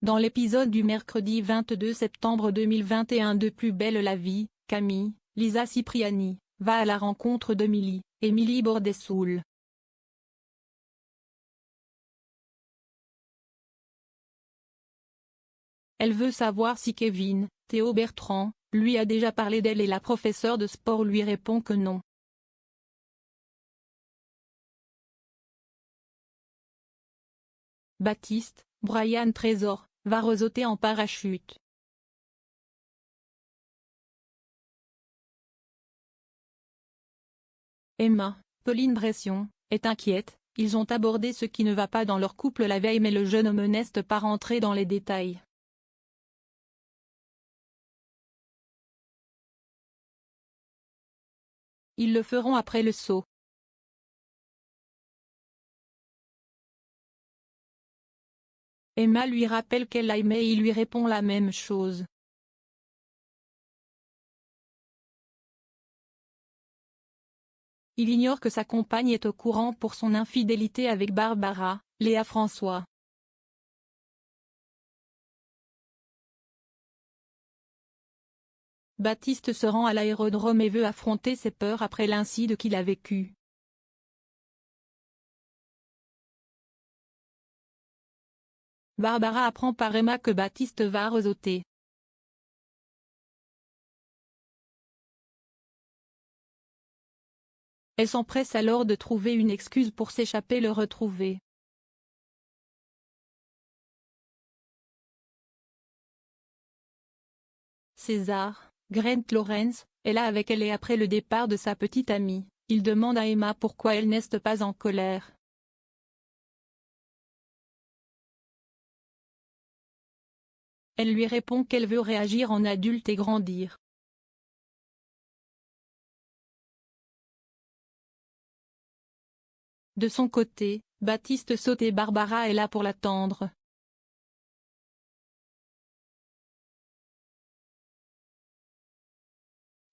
Dans l'épisode du mercredi 22 septembre 2021 de Plus belle la vie, Camille, Lisa Cipriani, va à la rencontre de Émilie Bordessoul. Elle veut savoir si Kevin, Théo Bertrand, lui a déjà parlé d'elle et la professeure de sport lui répond que non. Baptiste, Brian Trésor, va ressauter en parachute. Emma, Pauline Bression, est inquiète. Ils ont abordé ce qui ne va pas dans leur couple la veille mais le jeune homme n'est pas rentré dans les détails. Ils le feront après le saut. Emma lui rappelle qu'elle l'a aimé et il lui répond la même chose. Il ignore que sa compagne est au courant pour son infidélité avec Barbara, Léa François. Baptiste se rend à l'aérodrome et veut affronter ses peurs après l'incident qu'il a vécu. Barbara apprend par Emma que Baptiste va ressauter. Elle s'empresse alors de trouver une excuse pour s'échapper le retrouver. César, Grant Lawrence, est là avec elle et après le départ de sa petite amie, il demande à Emma pourquoi elle n'est pas en colère. Elle lui répond qu'elle veut réagir en adulte et grandir. De son côté, Baptiste saute et Barbara est là pour l'attendre.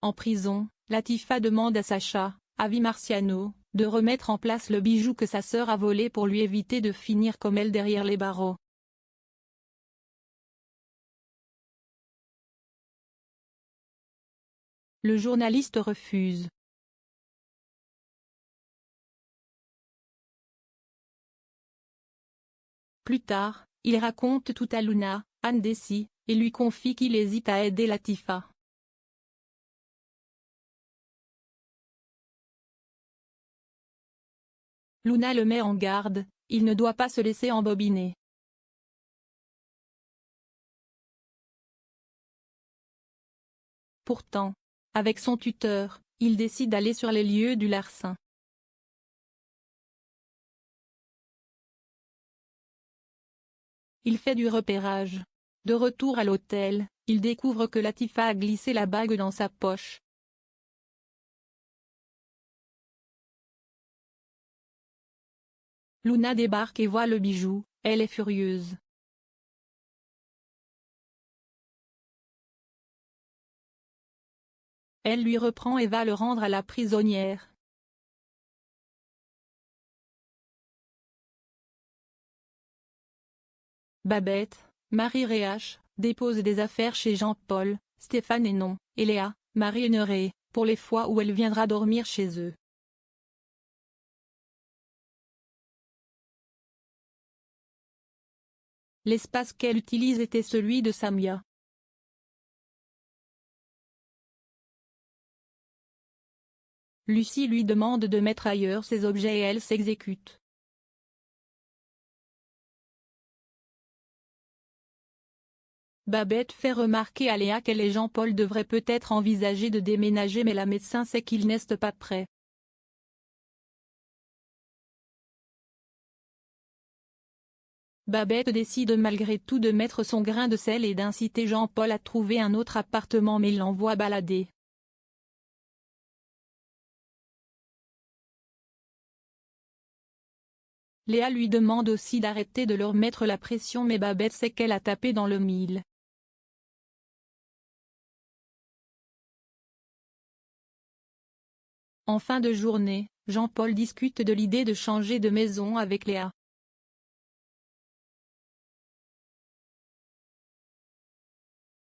En prison, Latifa demande à Sacha, Avi Marciano, de remettre en place le bijou que sa sœur a volé pour lui éviter de finir comme elle derrière les barreaux. Le journaliste refuse. Plus tard, il raconte tout à Luna, Anne Dessy, et lui confie qu'il hésite à aider Latifa. Luna le met en garde, il ne doit pas se laisser embobiner. Pourtant, avec son tuteur, il décide d'aller sur les lieux du larcin. Il fait du repérage. De retour à l'hôtel, il découvre que Latifa a glissé la bague dans sa poche. Luna débarque et voit le bijou, elle est furieuse. Elle lui reprend et va le rendre à la prisonnière. Babette, Marie Réache, dépose des affaires chez Jean-Paul, Stéphane et Léa, Marie Neré, pour les fois où elle viendra dormir chez eux. L'espace qu'elle utilise était celui de Samia. Lucie lui demande de mettre ailleurs ses objets et elle s'exécute. Babette fait remarquer à Léa qu'elle et Jean-Paul devraient peut-être envisager de déménager mais la médecin sait qu'ils n'est pas prêts. Babette décide malgré tout de mettre son grain de sel et d'inciter Jean-Paul à trouver un autre appartement mais l'envoie balader. Léa lui demande aussi d'arrêter de leur mettre la pression mais Babette sait qu'elle a tapé dans le mille. En fin de journée, Jean-Paul discute de l'idée de changer de maison avec Léa.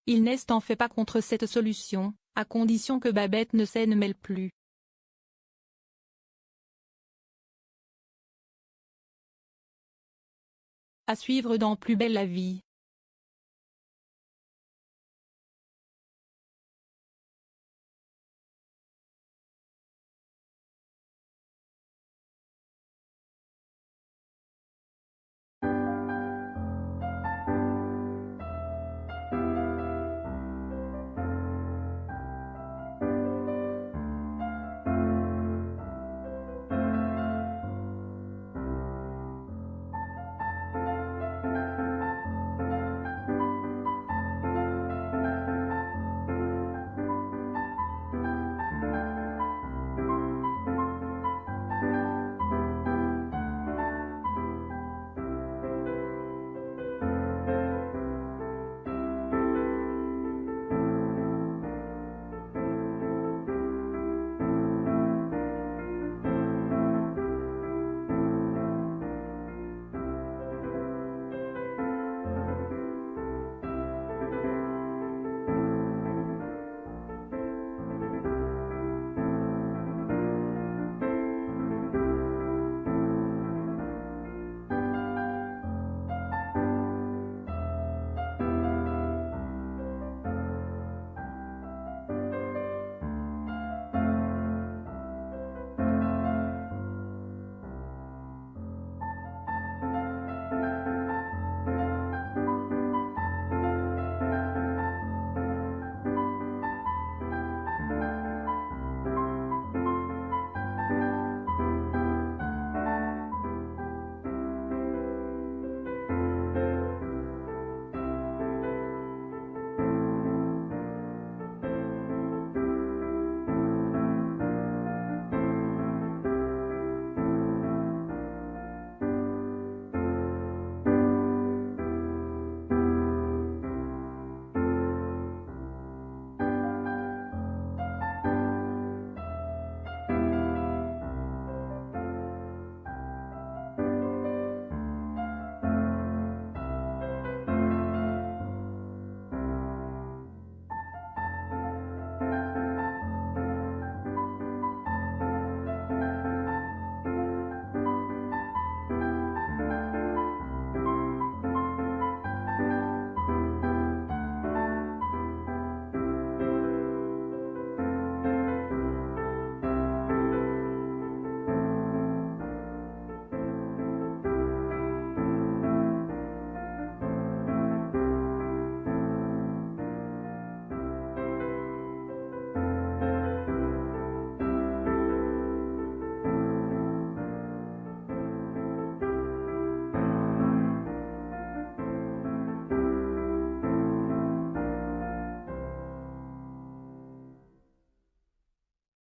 Il n'est en fait pas contre cette solution, à condition que Babette ne s'en mêle plus. À suivre dans Plus belle la vie.